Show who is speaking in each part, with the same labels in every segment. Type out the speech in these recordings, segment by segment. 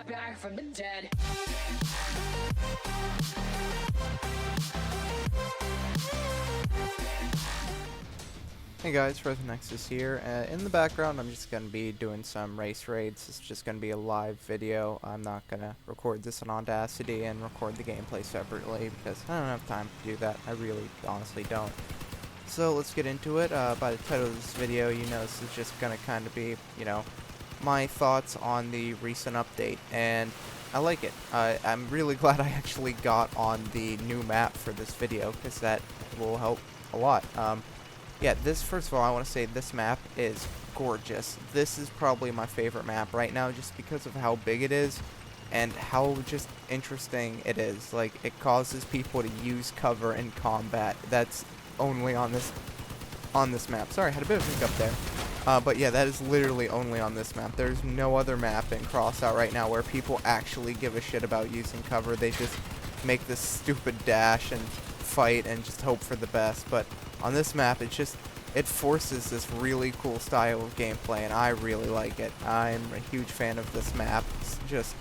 Speaker 1: back from the dead.
Speaker 2: Hey guys, Frozen Nexus here. In the background, I'm just going to be doing some race raids. It's just going to be a live video. I'm not going to record this on Audacity and record the gameplay separately because I don't have time to do that. I really, honestly don't. So let's get into it. By the title of this video, you know this is just going to kind of be, my thoughts on the recent update, and I like it. I'm really glad I actually got on the new map for this video because that will help a lot. Yeah, first of all, I want to say this map is gorgeous. This is probably my favorite map right now just because of how big it is and how just interesting it is. Like, it causes people to use cover in combat. That's only on this map. Sorry, I had a bit of a hiccup there. But yeah, that is literally only on this map. There's no other map in Crossout right now where people actually give a shit about using cover. They just make this stupid dash and fight and just hope for the best. But on this map, it forces this really cool style of gameplay, and I really like it. I'm a huge fan of this map. It's just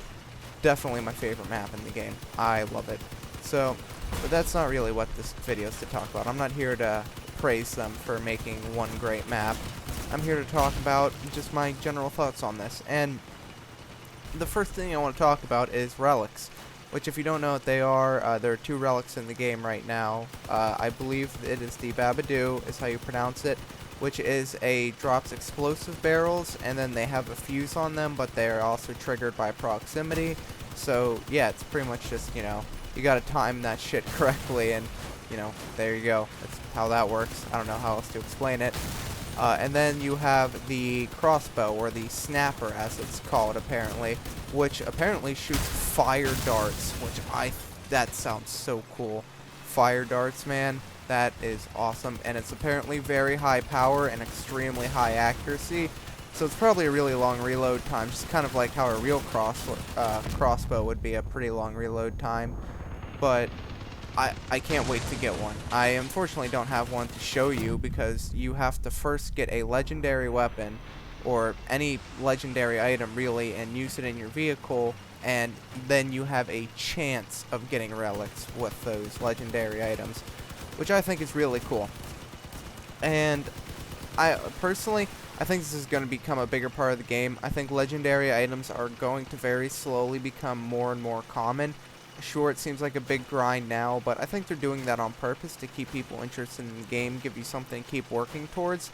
Speaker 2: definitely my favorite map in the game. I love it. So, but that's not really what this video is to talk about. I'm not here to praise them for making one great map. I'm here to talk about just my general thoughts on this. And the first thing I want to talk about is relics, which, if you don't know what they are, there are two relics in the game right now. I believe it is the Babadoo, is how you pronounce it, which drops explosive barrels, and then they have a fuse on them, but they are also triggered by proximity. So, yeah, it's pretty much just, you gotta time that shit correctly, and, there you go. That's how that works. I don't know how else to explain it. And then you have the crossbow, or the snapper, as it's called, apparently, which apparently shoots fire darts, which that sounds so cool. Fire darts, man, that is awesome, and it's apparently very high power and extremely high accuracy, so it's probably a really long reload time, just kind of like how a real crossbow would be a pretty long reload time, but I can't wait to get one. I unfortunately don't have one to show you because you have to first get a legendary weapon or any legendary item really and use it in your vehicle, and then you have a chance of getting relics with those legendary items, which I think is really cool. And I think this is going to become a bigger part of the game. I think legendary items are going to very slowly become more and more common. Sure, it seems like a big grind now, but I think they're doing that on purpose to keep people interested in the game, give you something to keep working towards.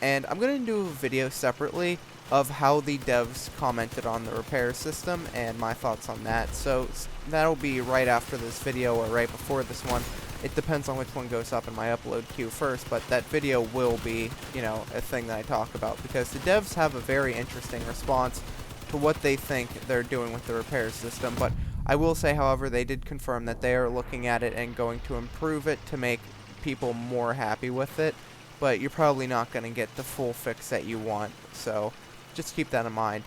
Speaker 2: And I'm going to do a video separately of how the devs commented on the repair system and my thoughts on that. So that'll be right after this video or right before this one. It depends on which one goes up in my upload queue first, but that video will be, a thing that I talk about because the devs have a very interesting response to what they think they're doing with the repair system. But I will say, however, they did confirm that they are looking at it and going to improve it to make people more happy with it, but you're probably not going to get the full fix that you want, so just keep that in mind.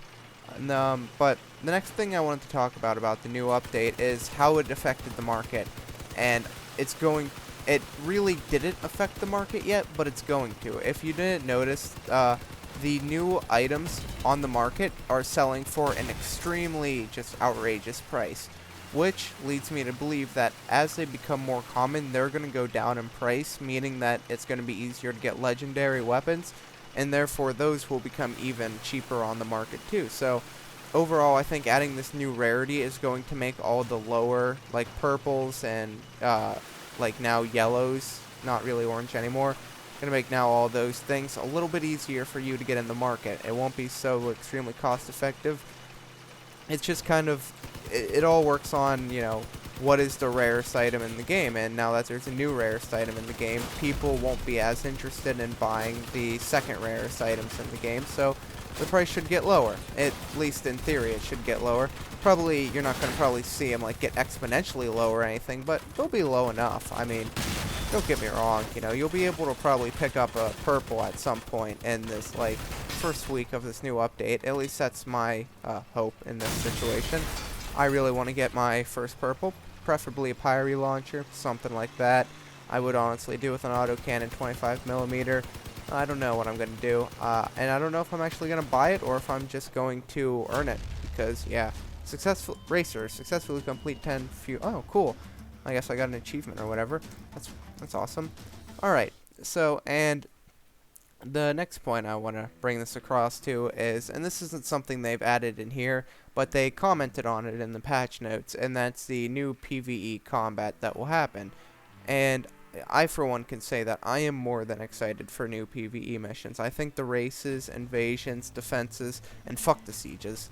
Speaker 2: But the next thing I wanted to talk about the new update is how it affected the market, and it really didn't affect the market yet, but it's going to. If you didn't notice, the new items on the market are selling for an extremely just outrageous price, which leads me to believe that as they become more common, they're going to go down in price, meaning that it's going to be easier to get legendary weapons, and therefore those will become even cheaper on the market too. So overall, I think adding this new rarity is going to make all the lower, like purples and like now yellows, not really orange anymore, going to make now all those things a little bit easier for you to get in the market. It won't be so extremely cost effective. It's just kind of, it all works on, what is the rarest item in the game, and now that there's a new rarest item in the game, people won't be as interested in buying the second rarest items in the game, so the price should get lower. At least in theory it should get lower. Probably, you're not going to probably see them like get exponentially low or anything, but they'll be low enough. I mean, don't get me wrong, you'll be able to probably pick up a purple at some point in this, first week of this new update. At least that's my hope in this situation. I really want to get my first purple, preferably a Pyre launcher, something like that. I would honestly do with an autocannon 25mm. I don't know what I'm going to do, and I don't know if I'm actually going to buy it or if I'm just going to earn it, because, yeah, successfully complete 10 few. Oh, cool. I guess I got an achievement or whatever. That's awesome. All right. So, and the next point I want to bring this across to is, and this isn't something they've added in here, but they commented on it in the patch notes, and that's the new PvE combat that will happen. And I, for one, can say that I am more than excited for new PvE missions. I think the races, invasions, defenses, and fuck the sieges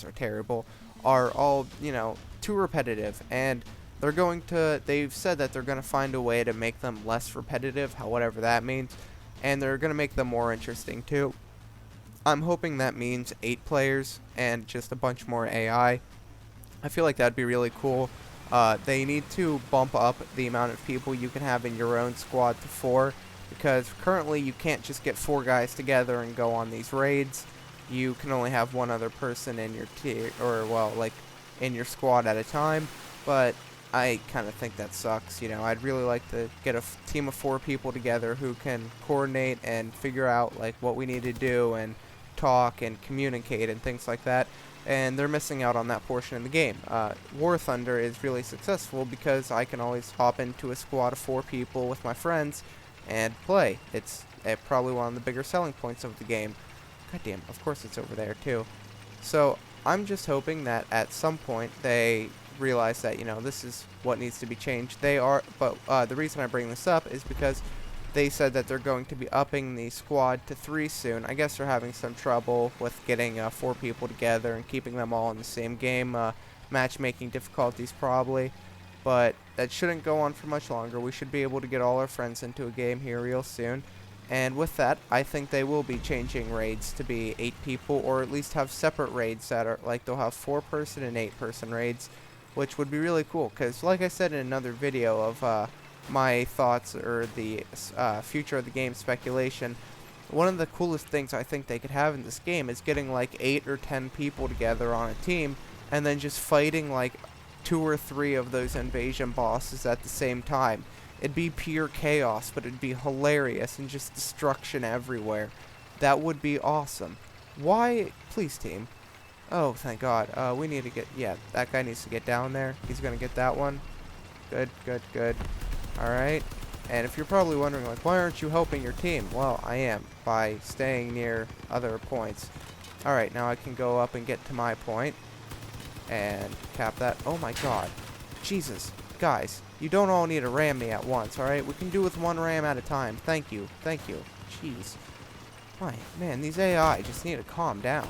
Speaker 2: are terrible, are all, too repetitive, and they've said that they're going to find a way to make them less repetitive, whatever that means, and they're going to make them more interesting too. I'm hoping that means 8 players and just a bunch more AI. I feel like that'd be really cool. They need to bump up the amount of people you can have in your own squad to 4, because currently you can't just get 4 guys together and go on these raids. You can only have one other person in your in your squad at a time, but I kind of think that sucks. I'd really like to get a team of 4 people together who can coordinate and figure out what we need to do and talk and communicate and things like that. And they're missing out on that portion of the game. War Thunder is really successful because I can always hop into a squad of 4 people with my friends and play. It's probably one of the bigger selling points of the game. God damn, of course it's over there too. So I'm just hoping that at some point they realize that, this is what needs to be changed. But the reason I bring this up is because they said that they're going to be upping the squad to 3 soon. I guess they're having some trouble with getting 4 people together and keeping them all in the same game. Matchmaking difficulties probably. But that shouldn't go on for much longer. We should be able to get all our friends into a game here real soon. And with that, I think they will be changing raids to be 8 people, or at least have separate raids that are they'll have 4-person and 8-person raids, which would be really cool. Because like I said in another video of my thoughts or the future of the game speculation, one of the coolest things I think they could have in this game is getting 8 or 10 people together on a team and then just fighting 2 or 3 of those invasion bosses at the same time. It'd be pure chaos, but it'd be hilarious and just destruction everywhere. That would be awesome. Why? Please, team. Oh, thank God. We need to get... Yeah, that guy needs to get down there. He's gonna get that one. Good, good, good. Alright. And if you're probably wondering, why aren't you helping your team? Well, I am, by staying near other points. Alright, now I can go up and get to my point. And cap that. Oh my God. Jesus. Guys, you don't all need to ram me at once, alright? We can do with 1 ram at a time. Thank you. Thank you. Jeez. My, man, these AI just need to calm down.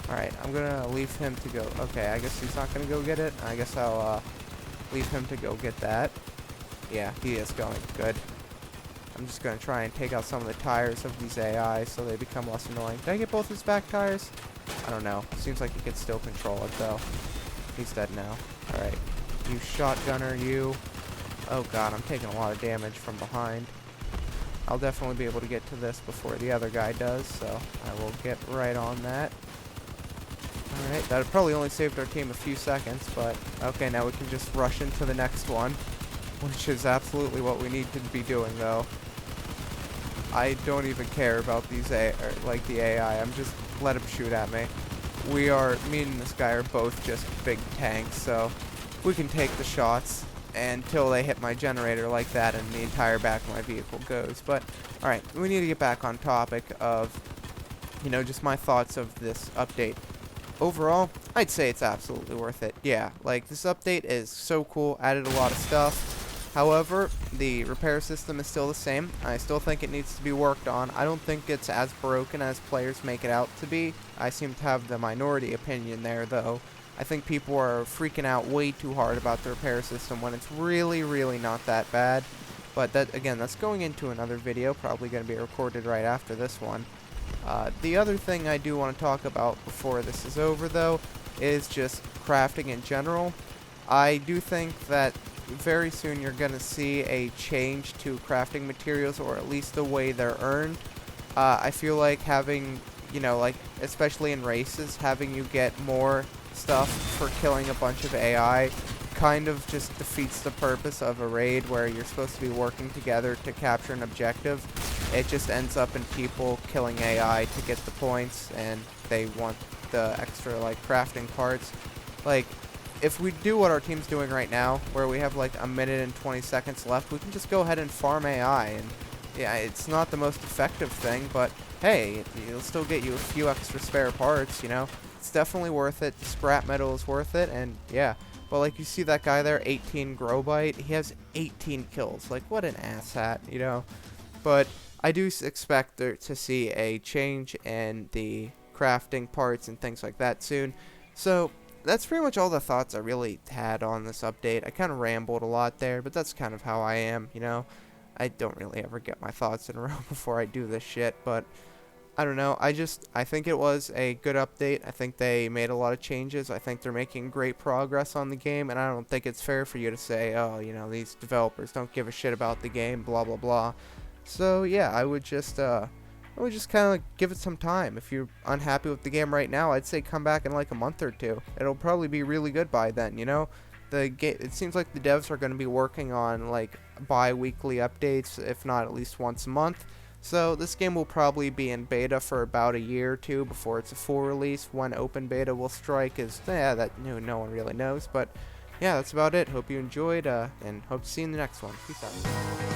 Speaker 2: Alright, I'm gonna leave him to go. Okay, I guess he's not gonna go get it. I guess I'll leave him to go get that. Yeah, he is going. Good. I'm just gonna try and take out some of the tires of these AI so they become less annoying. Did I get both his back tires? I don't know. Seems like he can still control it though. He's dead now. Alright. You shotgunner, you. Oh God, I'm taking a lot of damage from behind. I'll definitely be able to get to this before the other guy does, so I will get right on that. Alright, that probably only saved our team a few seconds, but okay, now we can just rush into the next one, which is absolutely what we need to be doing, though. I don't even care about these the AI. I'm just let them shoot at me. Me and this guy are both just big tanks, so we can take the shots until they hit my generator like that, and the entire back of my vehicle goes. But alright, we need to get back on topic of, just my thoughts of this update. Overall, I'd say it's absolutely worth it. Yeah, this update is so cool, added a lot of stuff. However, the repair system is still the same. I still think it needs to be worked on. I don't think it's as broken as players make it out to be. I seem to have the minority opinion there, though. I think people are freaking out way too hard about the repair system when it's really, really not that bad. But that's going into another video, probably going to be recorded right after this one. The other thing I do want to talk about before this is over, though, is just crafting in general. I do think that very soon you're going to see a change to crafting materials, or at least the way they're earned. I feel like having, especially in races, having you get more stuff for killing a bunch of AI kind of just defeats the purpose of a raid where you're supposed to be working together to capture an objective. It just ends up in people killing AI to get the points, and they want the extra crafting parts. like, if we do what our team's doing right now, where we have like a minute and 20 seconds left, we can just go ahead and farm AI. And yeah, it's not the most effective thing, but hey, it'll still get you a few extra spare parts, you know? It's definitely worth it. Scrap metal is worth it, and yeah. But like, you see that guy there, 18 grow bite, he has 18 kills. Like, what an asshat, you know? But I do expect there to see a change in the crafting parts and things like that soon. So that's pretty much all the thoughts I really had on this update. I kind of rambled a lot there, but that's kind of how I am, you know? I don't really ever get my thoughts in a row before I do this shit, but I don't know. I think it was a good update. I think they made a lot of changes. I think they're making great progress on the game, and I don't think it's fair for you to say, oh, you know, these developers don't give a shit about the game, blah, blah, blah. So, yeah, I would just kind of give it some time. If you're unhappy with the game right now, I'd say come back in like a month or two. It'll probably be really good by then, you know? It seems like the devs are going to be working on like bi-weekly updates, if not at least once a month. So this game will probably be in beta for about a year or two before it's a full release. When open beta will strike is, that no one really knows. But yeah, that's about it. Hope you enjoyed, and hope to see you in the next one. Peace out.